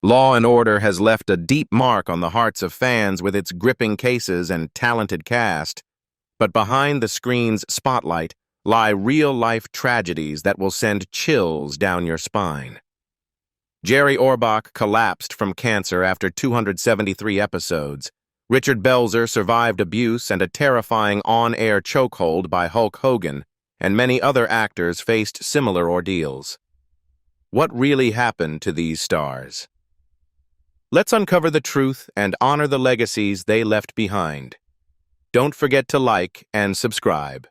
Law and Order has left a deep mark on the hearts of fans with its gripping cases and talented cast, but behind the screen's spotlight lie real-life tragedies that will send chills down your spine. Jerry Orbach collapsed from cancer after 273 episodes. Richard Belzer survived abuse and a terrifying on-air chokehold by Hulk Hogan, and many other actors faced similar ordeals. What really happened to these stars? Let's uncover the truth and honor the legacies they left behind. Don't forget to like and subscribe.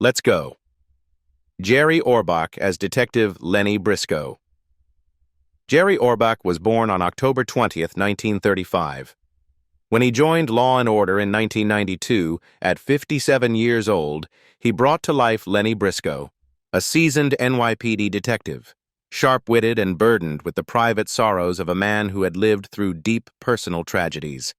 Let's go. Jerry Orbach as Detective Lenny Briscoe. Jerry Orbach was born on October 20th, 1935. When he joined Law and Order in 1992, at 57 years old, he brought to life Lenny Briscoe, a seasoned NYPD detective, sharp-witted and burdened with the private sorrows of a man who had lived through deep personal tragedies.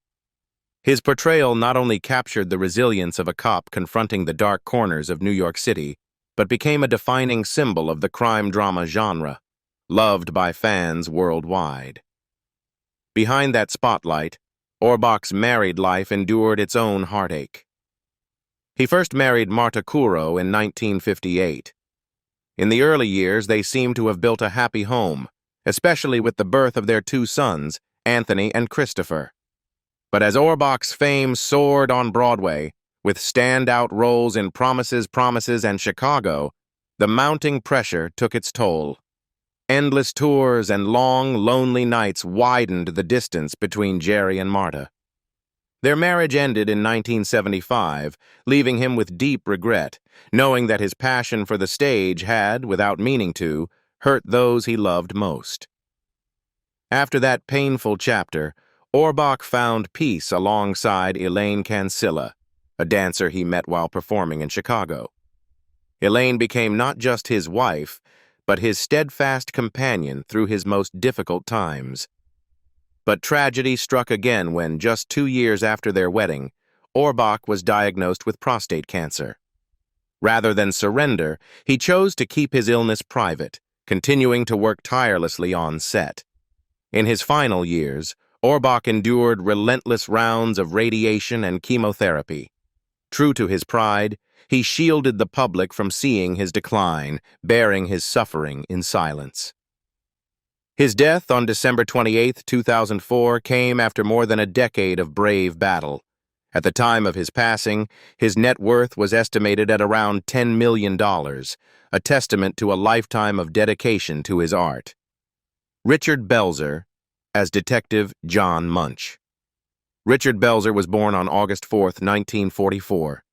His portrayal not only captured the resilience of a cop confronting the dark corners of New York City, but became a defining symbol of the crime drama genre, loved by fans worldwide. Behind that spotlight, Orbach's married life endured its own heartache. He first married Marta Kuro in 1958. In the early years, they seemed to have built a happy home, especially with the birth of their two sons, Anthony and Christopher. But as Orbach's fame soared on Broadway, with standout roles in Promises, Promises, and Chicago, the mounting pressure took its toll. Endless tours and long, lonely nights widened the distance between Jerry and Marta. Their marriage ended in 1975, leaving him with deep regret, knowing that his passion for the stage had, without meaning to, hurt those he loved most. After that painful chapter, Orbach found peace alongside Elaine Cancilla, a dancer he met while performing in Chicago. Elaine became not just his wife, but his steadfast companion through his most difficult times. But tragedy struck again when, just 2 years after their wedding, Orbach was diagnosed with prostate cancer. Rather than surrender, he chose to keep his illness private, continuing to work tirelessly on set. In his final years, Orbach endured relentless rounds of radiation and chemotherapy. True to his pride, he shielded the public from seeing his decline, bearing his suffering in silence. His death on December 28, 2004, came after more than a decade of brave battle. At the time of his passing, his net worth was estimated at around $10 million, a testament to a lifetime of dedication to his art. Richard Belzer as Detective John Munch. Richard Belzer was born on August 4, 1944.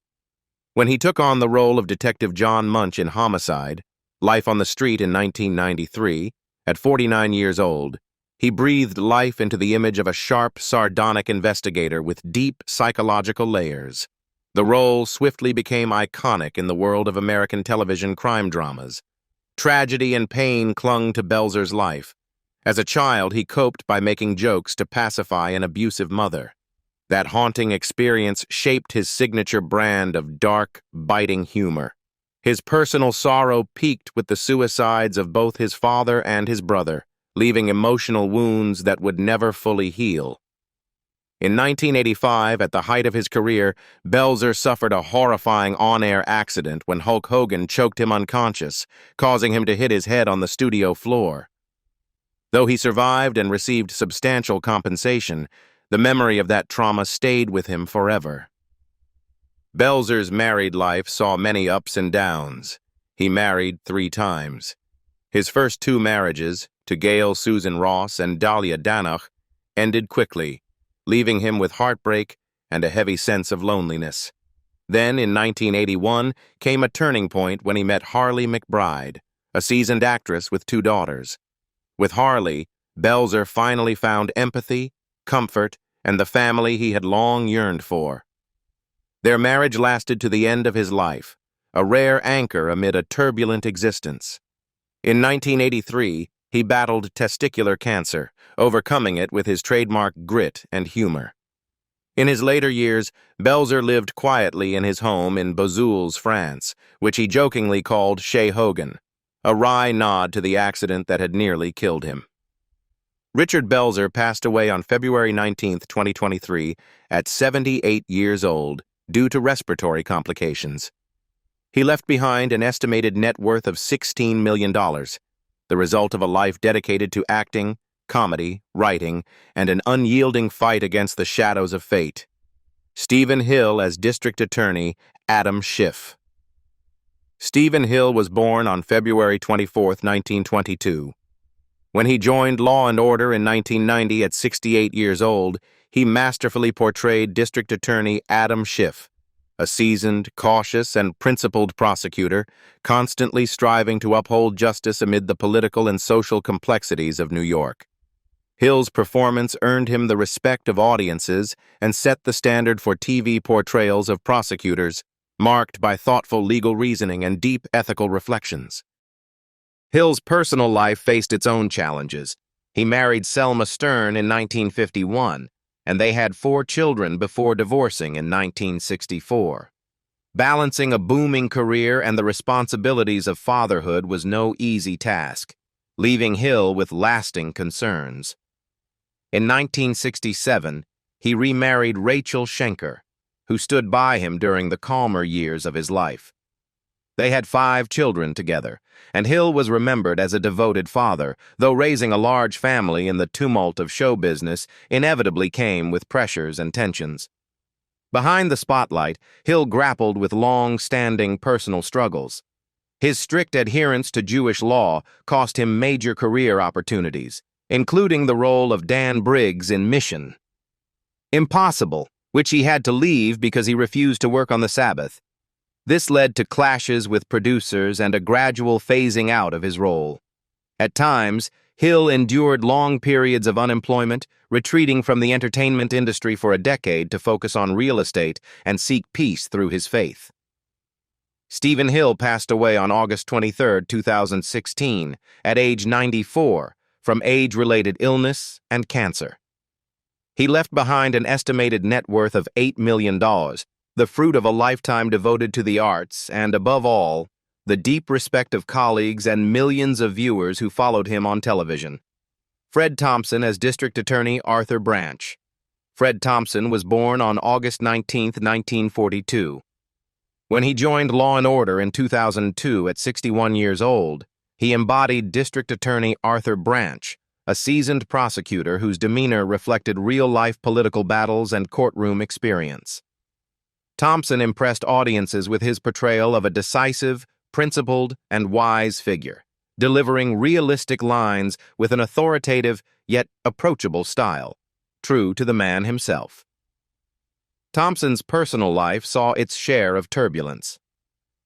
When he took on the role of Detective John Munch in Homicide, Life on the Street in 1993, at 49 years old, he breathed life into the image of a sharp, sardonic investigator with deep psychological layers. The role swiftly became iconic in the world of American television crime dramas. Tragedy and pain clung to Belzer's life. As a child, he coped by making jokes to pacify an abusive mother. That haunting experience shaped his signature brand of dark, biting humor. His personal sorrow peaked with the suicides of both his father and his brother, leaving emotional wounds that would never fully heal. In 1985, at the height of his career, Belzer suffered a horrifying on-air accident when Hulk Hogan choked him unconscious, causing him to hit his head on the studio floor. Though he survived and received substantial compensation, the memory of that trauma stayed with him forever. Belzer's married life saw many ups and downs. He married 3 times. His first 2 marriages, to Gail Susan Ross and Dahlia Danoch, ended quickly, leaving him with heartbreak and a heavy sense of loneliness. Then, in 1981, came a turning point when he met Harley McBride, a seasoned actress with 2 daughters. With Harley, Belzer finally found empathy, comfort, and the family he had long yearned for. Their marriage lasted to the end of his life, a rare anchor amid a turbulent existence. In 1983, he battled testicular cancer, overcoming it with his trademark grit and humor. In his later years, Belzer lived quietly in his home in Bozouls, France, which he jokingly called Chez Hogan, a wry nod to the accident that had nearly killed him. Richard Belzer passed away on February 19, 2023, at 78 years old due to respiratory complications. He left behind an estimated net worth of $16 million, the result of a life dedicated to acting, comedy, writing, and an unyielding fight against the shadows of fate. Stephen Hill as District Attorney Adam Schiff. Stephen Hill was born on February 24, 1922. When he joined Law & Order in 1990 at 68 years old, he masterfully portrayed District Attorney Adam Schiff, a seasoned, cautious, and principled prosecutor, constantly striving to uphold justice amid the political and social complexities of New York. Hill's performance earned him the respect of audiences and set the standard for TV portrayals of prosecutors, marked by thoughtful legal reasoning and deep ethical reflections. Hill's personal life faced its own challenges. He married Selma Stern in 1951, and they had 4 children before divorcing in 1964. Balancing a booming career and the responsibilities of fatherhood was no easy task, leaving Hill with lasting concerns. In 1967, he remarried Rachel Schenker, who stood by him during the calmer years of his life. They had 5 children together, and Hill was remembered as a devoted father, though raising a large family in the tumult of show business inevitably came with pressures and tensions. Behind the spotlight, Hill grappled with long-standing personal struggles. His strict adherence to Jewish law cost him major career opportunities, including the role of Dan Briggs in Mission Impossible, which he had to leave because he refused to work on the Sabbath. This led to clashes with producers and a gradual phasing out of his role. At times, Hill endured long periods of unemployment, retreating from the entertainment industry for a decade to focus on real estate and seek peace through his faith. Stephen Hill passed away on August 23, 2016, at age 94, from age-related illness and cancer. He left behind an estimated net worth of $8 million, the fruit of a lifetime devoted to the arts and, above all, the deep respect of colleagues and millions of viewers who followed him on television. Fred Thompson as District Attorney Arthur Branch. Fred Thompson was born on August 19, 1942. When he joined Law & Order in 2002 at 61 years old, he embodied District Attorney Arthur Branch, a seasoned prosecutor whose demeanor reflected real-life political battles and courtroom experience. Thompson impressed audiences with his portrayal of a decisive, principled, and wise figure, delivering realistic lines with an authoritative yet approachable style, true to the man himself. Thompson's personal life saw its share of turbulence.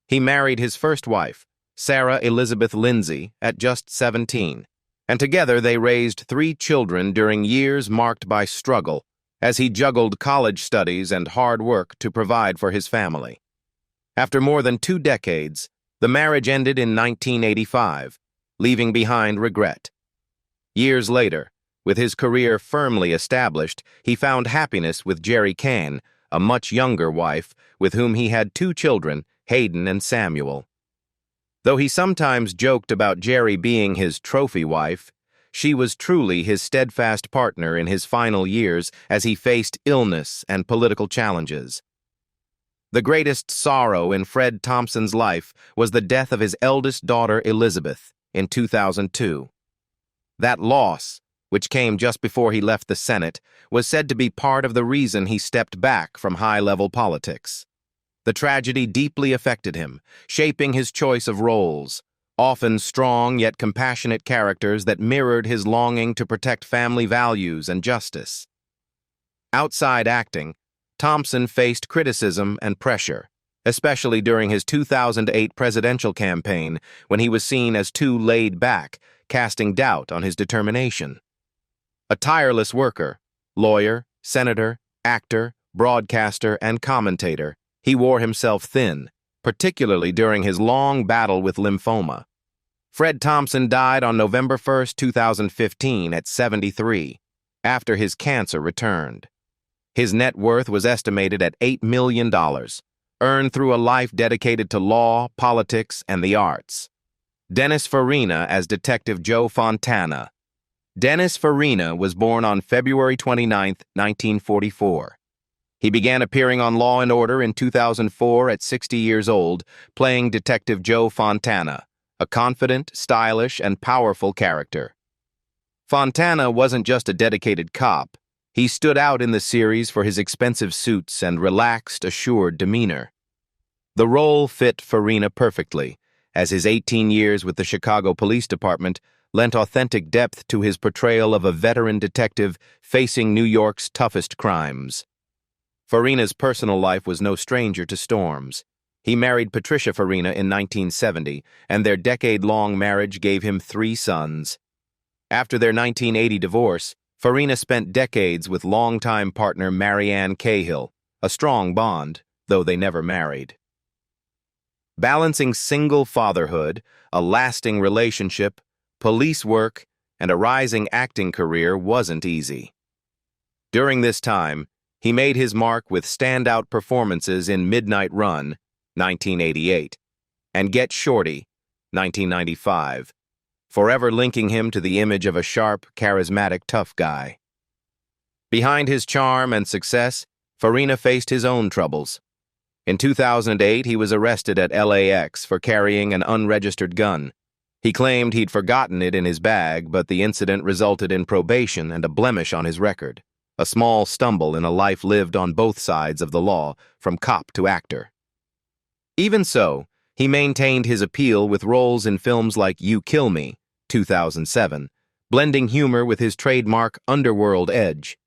He married his first wife, Sarah Elizabeth Lindsay, at just 17, and together they raised 3 children during years marked by struggle, as he juggled college studies and hard work to provide for his family. After more than 2 decades, the marriage ended in 1985, leaving behind regret. Years later, with his career firmly established, he found happiness with Jerry Kahn, a much younger wife, with whom he had 2 children, Hayden and Samuel. Though he sometimes joked about Jerry being his trophy wife, she was truly his steadfast partner in his final years as he faced illness and political challenges. The greatest sorrow in Fred Thompson's life was the death of his eldest daughter, Elizabeth, in 2002. That loss, which came just before he left the Senate, was said to be part of the reason he stepped back from high-level politics. The tragedy deeply affected him, shaping his choice of roles, often strong yet compassionate characters that mirrored his longing to protect family values and justice. Outside acting, Thompson faced criticism and pressure, especially during his 2008 presidential campaign when he was seen as too laid back, casting doubt on his determination. A tireless worker, lawyer, senator, actor, broadcaster, and commentator, he wore himself thin, particularly during his long battle with lymphoma. Fred Thompson died on November 1, 2015 at 73, after his cancer returned. His net worth was estimated at $8 million, earned through a life dedicated to law, politics, and the arts. Dennis Farina as Detective Joe Fontana. Dennis Farina was born on February 29, 1944. He began appearing on Law & Order in 2004 at 60 years old, playing Detective Joe Fontana, a confident, stylish, and powerful character. Fontana wasn't just a dedicated cop. He stood out in the series for his expensive suits and relaxed, assured demeanor. The role fit Farina perfectly, as his 18 years with the Chicago Police Department lent authentic depth to his portrayal of a veteran detective facing New York's toughest crimes. Farina's personal life was no stranger to storms. He married Patricia Farina in 1970, and their decade-long marriage gave him 3 sons. After their 1980 divorce, Farina spent decades with longtime partner Marianne Cahill, a strong bond, though they never married. Balancing single fatherhood, a lasting relationship, police work, and a rising acting career wasn't easy. During this time, he made his mark with standout performances in Midnight Run, 1988, and Get Shorty, 1995, forever linking him to the image of a sharp, charismatic tough guy. Behind his charm and success, Farina faced his own troubles. In 2008, he was arrested at LAX for carrying an unregistered gun. He claimed he'd forgotten it in his bag, but the incident resulted in probation and a blemish on his record, a small stumble in a life lived on both sides of the law, from cop to actor. Even so, he maintained his appeal with roles in films like You Kill Me, 2007, blending humor with his trademark underworld edge.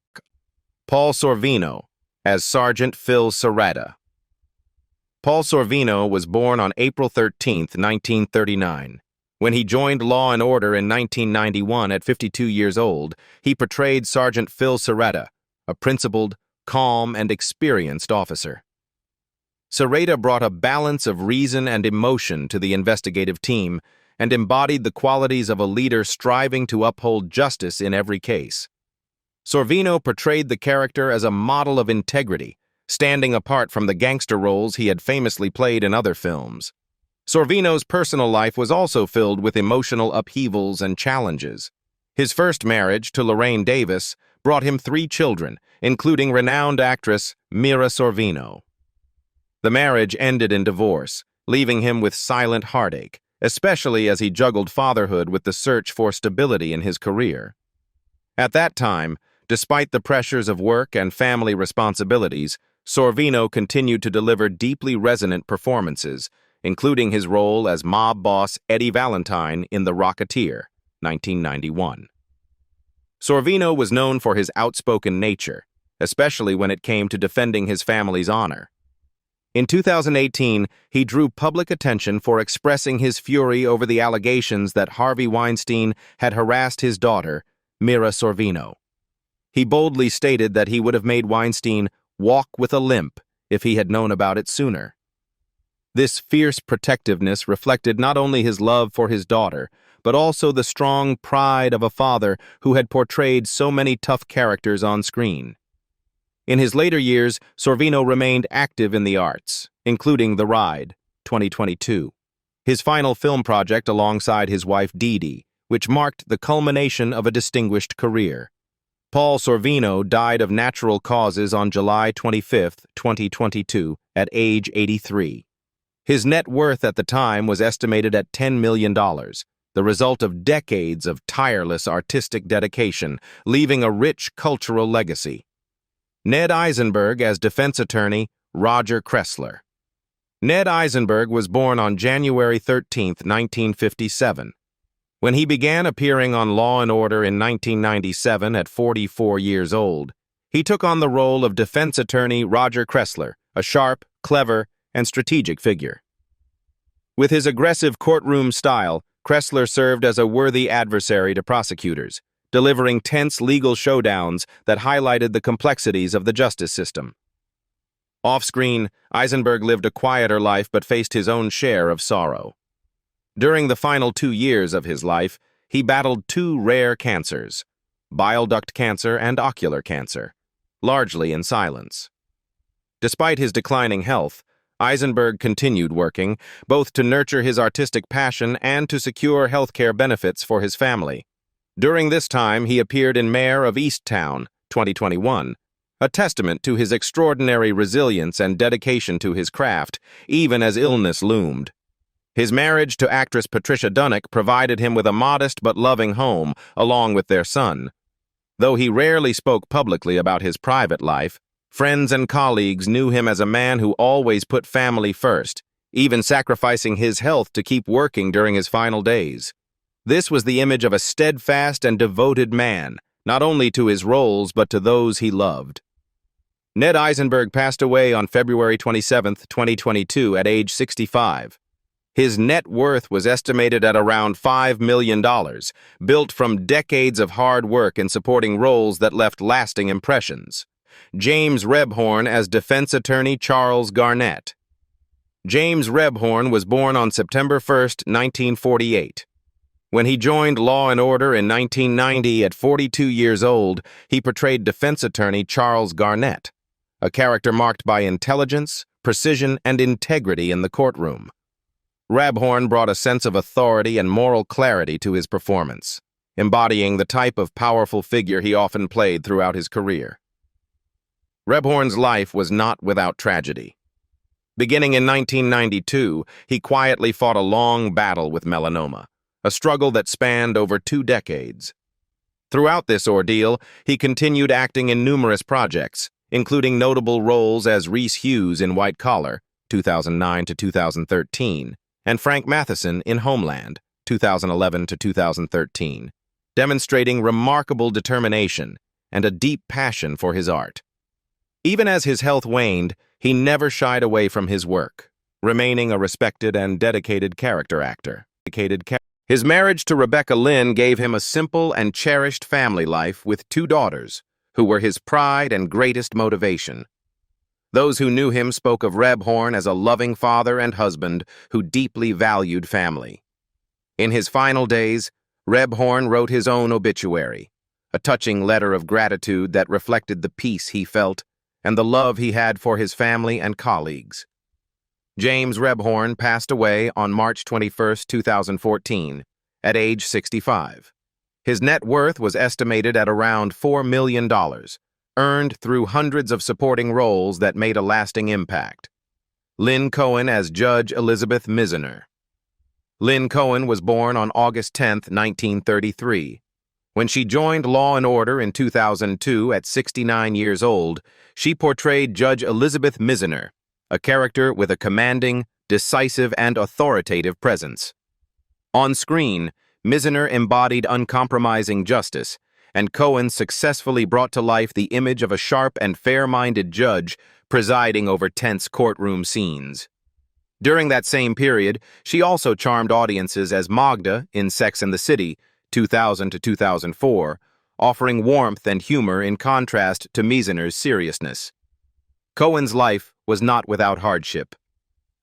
Paul Sorvino, as Sergeant Phil Serrata. Paul Sorvino was born on April 13, 1939. When he joined Law & Order in 1991 at 52 years old, he portrayed Sergeant Phil Serrata, a principled, calm, and experienced officer. Serrata brought a balance of reason and emotion to the investigative team and embodied the qualities of a leader striving to uphold justice in every case. Sorvino portrayed the character as a model of integrity, standing apart from the gangster roles he had famously played in other films. Sorvino's personal life was also filled with emotional upheavals and challenges. His first marriage to Lorraine Davis brought him 3 children, including renowned actress Mira Sorvino. The marriage ended in divorce, leaving him with silent heartache, especially as he juggled fatherhood with the search for stability in his career. At that time, despite the pressures of work and family responsibilities, Sorvino continued to deliver deeply resonant performances, including his role as mob boss Eddie Valentine in The Rocketeer, 1991. Sorvino was known for his outspoken nature, especially when it came to defending his family's honor. In 2018, he drew public attention for expressing his fury over the allegations that Harvey Weinstein had harassed his daughter, Mira Sorvino. He boldly stated that he would have made Weinstein walk with a limp if he had known about it sooner. This fierce protectiveness reflected not only his love for his daughter, but also the strong pride of a father who had portrayed so many tough characters on screen. In his later years, Sorvino remained active in the arts, including The Ride, 2022, his final film project alongside his wife Dee Dee, which marked the culmination of a distinguished career. Paul Sorvino died of natural causes on July 25, 2022, at age 83. His net worth at the time was estimated at $10 million, the result of decades of tireless artistic dedication, leaving a rich cultural legacy. Ned Eisenberg as defense attorney Roger Kressler. Ned Eisenberg was born on January 13, 1957. When he began appearing on Law & Order in 1997 at 44 years old, he took on the role of defense attorney Roger Kressler, a sharp, clever, and strategic figure. With his aggressive courtroom style, Kressler served as a worthy adversary to prosecutors, delivering tense legal showdowns that highlighted the complexities of the justice system. Off-screen, Eisenberg lived a quieter life but faced his own share of sorrow. During the final 2 years of his life, he battled 2 rare cancers, bile duct cancer and ocular cancer, largely in silence. Despite his declining health, Eisenberg continued working, both to nurture his artistic passion and to secure healthcare benefits for his family. During this time, he appeared in Mayor of Easttown, 2021, a testament to his extraordinary resilience and dedication to his craft, even as illness loomed. His marriage to actress Patricia Dunnock provided him with a modest but loving home, along with their son. Though he rarely spoke publicly about his private life, friends and colleagues knew him as a man who always put family first, even sacrificing his health to keep working during his final days. This was the image of a steadfast and devoted man, not only to his roles but to those he loved. Ned Eisenberg passed away on February 27, 2022, at age 65. His net worth was estimated at around $5 million, built from decades of hard work in supporting roles that left lasting impressions. James Rebhorn as defense attorney Charles Garnett. James Rebhorn was born on September 1, 1948. When he joined Law and Order in 1990 at 42 years old, he portrayed defense attorney Charles Garnett, a character marked by intelligence, precision, and integrity in the courtroom. Rebhorn brought a sense of authority and moral clarity to his performance, embodying the type of powerful figure he often played throughout his career. Rebhorn's life was not without tragedy. Beginning in 1992, he quietly fought a long battle with melanoma, a struggle that spanned over 2 decades. Throughout this ordeal, he continued acting in numerous projects, including notable roles as Reese Hughes in White Collar, 2009 to 2013, and Frank Matheson in Homeland, 2011 to 2013, demonstrating remarkable determination and a deep passion for his art. Even as his health waned, he never shied away from his work, remaining a respected and dedicated character actor. His marriage to Rebecca Lynn gave him a simple and cherished family life with 2 daughters, who were his pride and greatest motivation. Those who knew him spoke of Rebhorn as a loving father and husband who deeply valued family. In his final days, Rebhorn wrote his own obituary, a touching letter of gratitude that reflected the peace he felt and the love he had for his family and colleagues. James Rebhorn passed away on March 21, 2014, at age 65. His net worth was estimated at around $4 million, earned through hundreds of supporting roles that made a lasting impact. Lynn Cohen as Judge Elizabeth Misener. Lynn Cohen was born on August 10, 1933. When she joined Law and Order in 2002 at 69 years old, she portrayed Judge Elizabeth Misener, a character with a commanding, decisive, and authoritative presence. On screen, Misener embodied uncompromising justice, and Cohen successfully brought to life the image of a sharp and fair-minded judge presiding over tense courtroom scenes. During that same period, she also charmed audiences as Magda in Sex and the City, 2000 to 2004, offering warmth and humor in contrast to Misener's seriousness. Cohen's life was not without hardship.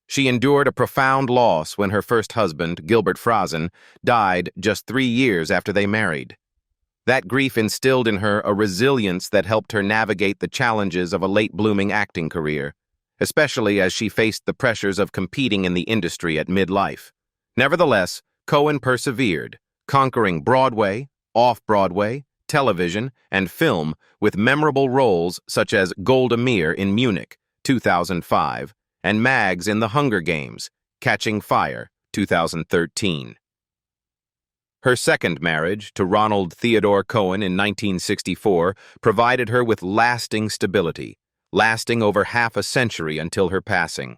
She endured a profound loss when her first husband, Gilbert Frazen, died just 3 years after they married. That grief instilled in her a resilience that helped her navigate the challenges of a late-blooming acting career, especially as she faced the pressures of competing in the industry at midlife. Nevertheless, Cohen persevered, conquering Broadway, off-Broadway, television, and film with memorable roles such as Golda Meir in Munich, 2005, and Mags in The Hunger Games, Catching Fire, 2013. Her second marriage, to Ronald Theodore Cohen in 1964, provided her with lasting stability, lasting over half a century until her passing.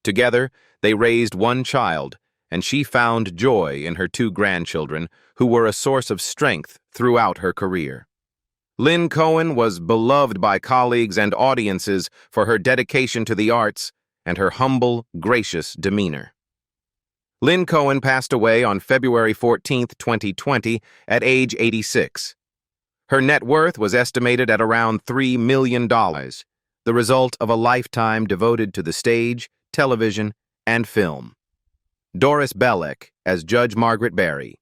Together, they raised 1 child, and she found joy in her 2 grandchildren, who were a source of strength throughout her career. Lynn Cohen was beloved by colleagues and audiences for her dedication to the arts and her humble, gracious demeanor. Lynn Cohen passed away on February 14, 2020, at age 86. Her net worth was estimated at around $3 million, the result of a lifetime devoted to the stage, television, and film. Doris Bell as Judge Margaret Barry.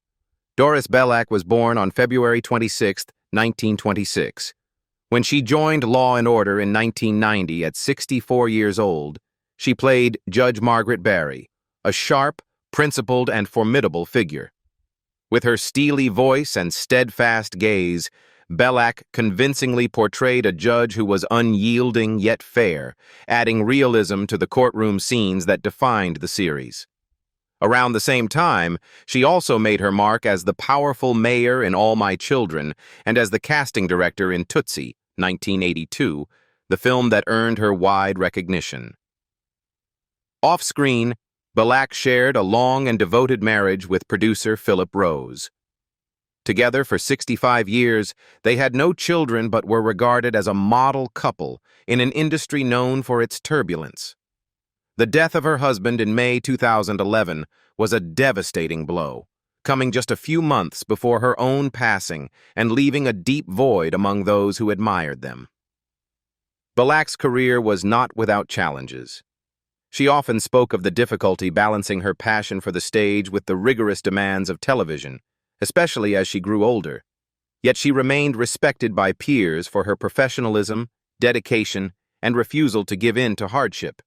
Doris Bell was born on February 26, 1926. When she joined Law and Order in 1990 at 64 years old, she played Judge Margaret Barry, a sharp, principled, and formidable figure. With her steely voice and steadfast gaze, Belak convincingly portrayed a judge who was unyielding yet fair, adding realism to the courtroom scenes that defined the series. Around the same time, she also made her mark as the powerful mayor in All My Children and as the casting director in Tootsie, 1982, the film that earned her wide recognition. Off-screen, Belak shared a long and devoted marriage with producer Philip Rose. Together for 65 years, they had no children but were regarded as a model couple in an industry known for its turbulence. The death of her husband in May 2011 was a devastating blow, coming just a few months before her own passing and leaving a deep void among those who admired them. Belak's career was not without challenges. She often spoke of the difficulty balancing her passion for the stage with the rigorous demands of television, especially as she grew older. Yet she remained respected by peers for her professionalism, dedication, and refusal to give in to hardship.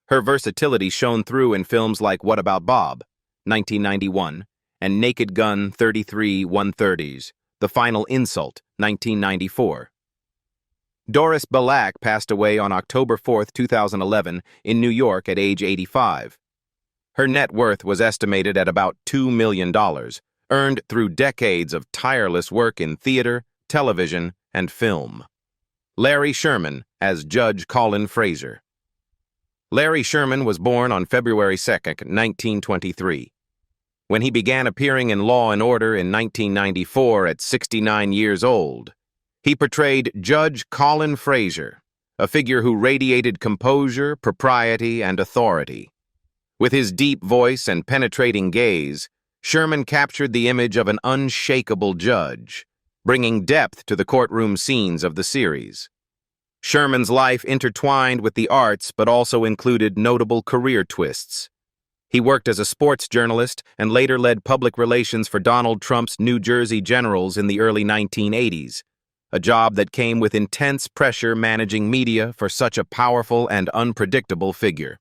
Her versatility shone through in films like What About Bob, 1991, and Naked Gun 33-130s, The Final Insult, 1994. Doris Bell passed away on October 4, 2011, in New York at age 85. Her net worth was estimated at about $2 million, earned through decades of tireless work in theater, television, and film. Larry Sherman as Judge Colin Fraser. Larry Sherman was born on February 2, 1923. When he began appearing in Law and Order in 1994 at 69 years old, he portrayed Judge Colin Fraser, a figure who radiated composure, propriety, and authority. With his deep voice and penetrating gaze, Sherman captured the image of an unshakable judge, bringing depth to the courtroom scenes of the series. Sherman's life intertwined with the arts but also included notable career twists. He worked as a sports journalist and later led public relations for Donald Trump's New Jersey Generals in the early 1980s, a job that came with intense pressure managing media for such a powerful and unpredictable figure.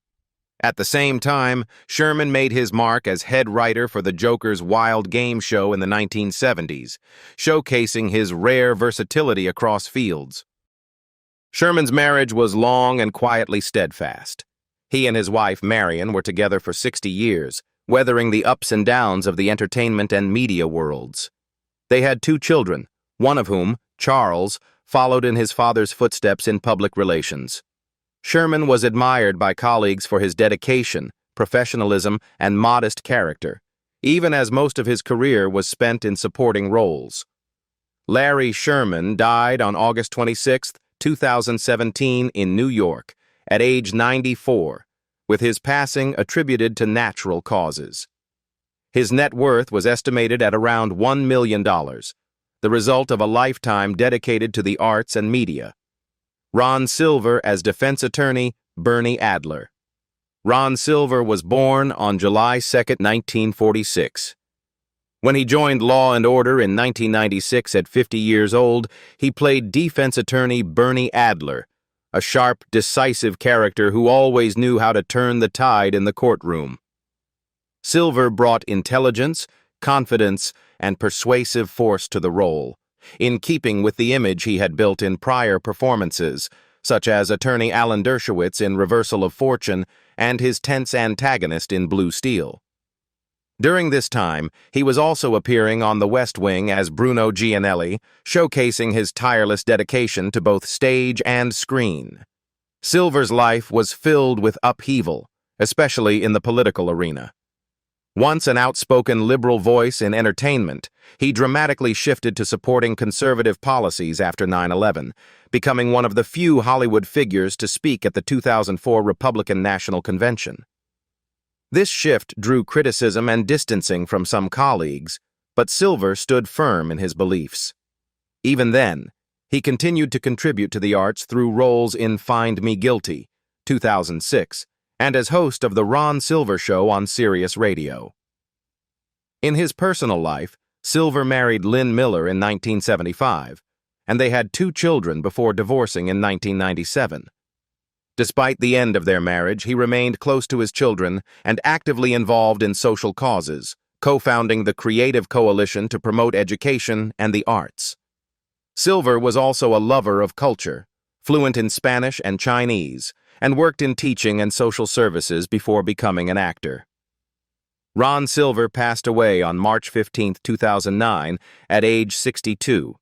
At the same time, Sherman made his mark as head writer for the Joker's Wild Game show in the 1970s, showcasing his rare versatility across fields. Sherman's marriage was long and quietly steadfast. He and his wife, Marion, were together for 60 years, weathering the ups and downs of the entertainment and media worlds. They had 2 children, one of whom, Charles, followed in his father's footsteps in public relations. Sherman was admired by colleagues for his dedication, professionalism, and modest character, even as most of his career was spent in supporting roles. Larry Sherman died on August 26, 2017 in New York, at age 94, with his passing attributed to natural causes. His net worth was estimated at around $1 million, the result of a lifetime dedicated to the arts and media. Ron Silver as defense attorney, Bernie Adler. Ron Silver was born on July 2, 1946. When he joined Law and Order in 1996 at 50 years old, he played defense attorney Bernie Adler, a sharp, decisive character who always knew how to turn the tide in the courtroom. Silver brought intelligence, confidence, and persuasive force to the role, in keeping with the image he had built in prior performances, such as attorney Alan Dershowitz in Reversal of Fortune and his tense antagonist in Blue Steel. During this time, he was also appearing on The West Wing as Bruno Gianelli, showcasing his tireless dedication to both stage and screen. Silver's life was filled with upheaval, especially in the political arena. Once an outspoken liberal voice in entertainment, he dramatically shifted to supporting conservative policies after 9/11, becoming one of the few Hollywood figures to speak at the 2004 Republican National Convention. This shift drew criticism and distancing from some colleagues, but Silver stood firm in his beliefs. Even then, he continued to contribute to the arts through roles in Find Me Guilty, 2006, and as host of The Ron Silver Show on Sirius Radio. In his personal life, Silver married Lynn Miller in 1975, and they had 2 children before divorcing in 1997. Despite the end of their marriage, he remained close to his children and actively involved in social causes, co-founding the Creative Coalition to promote education and the arts. Silver was also a lover of culture, fluent in Spanish and Chinese, and worked in teaching and social services before becoming an actor. Ron Silver passed away on March 15, 2009, at age 62,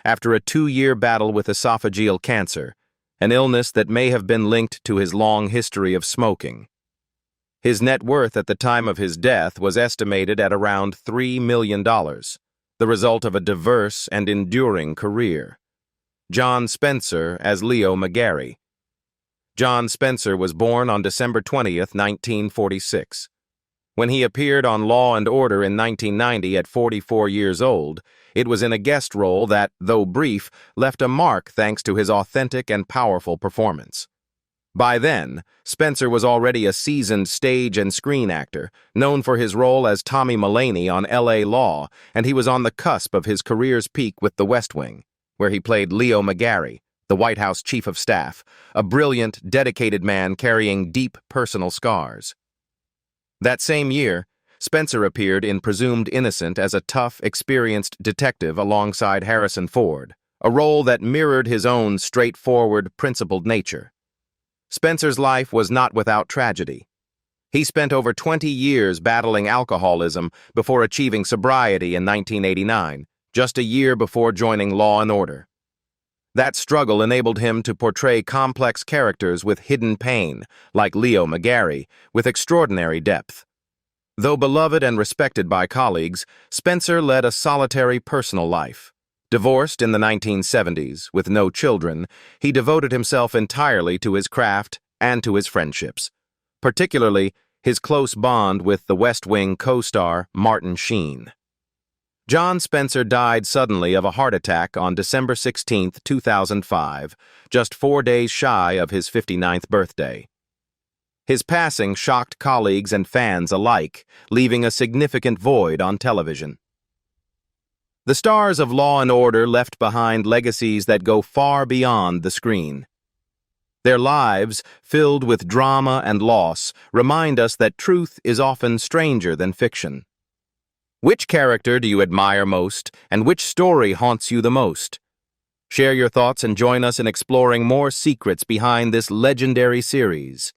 after a 2-year battle with esophageal cancer, an illness that may have been linked to his long history of smoking. His net worth at the time of his death was estimated at around $3 million, the result of a diverse and enduring career. John Spencer as Leo McGarry. John Spencer was born on December 20, 1946. When he appeared on Law and Order in 1990 at 44 years old, it was in a guest role that, though brief, left a mark thanks to his authentic and powerful performance. By then, Spencer was already a seasoned stage and screen actor, known for his role as Tommy Mullaney on L.A. Law, and he was on the cusp of his career's peak with The West Wing, where he played Leo McGarry, the White House Chief of Staff, a brilliant, dedicated man carrying deep personal scars. That same year, Spencer appeared in Presumed Innocent as a tough, experienced detective alongside Harrison Ford, a role that mirrored his own straightforward, principled nature. Spencer's life was not without tragedy. He spent over 20 years battling alcoholism before achieving sobriety in 1989, just a year before joining Law and Order. That struggle enabled him to portray complex characters with hidden pain, like Leo McGarry, with extraordinary depth. Though beloved and respected by colleagues, Spencer led a solitary personal life. Divorced in the 1970s, with no children, he devoted himself entirely to his craft and to his friendships, particularly his close bond with the West Wing co-star Martin Sheen. John Spencer died suddenly of a heart attack on December 16, 2005, just 4 days shy of his 59th birthday. His passing shocked colleagues and fans alike, leaving a significant void on television. The stars of Law and Order left behind legacies that go far beyond the screen. Their lives, filled with drama and loss, remind us that truth is often stranger than fiction. Which character do you admire most, and which story haunts you the most? Share your thoughts and join us in exploring more secrets behind this legendary series.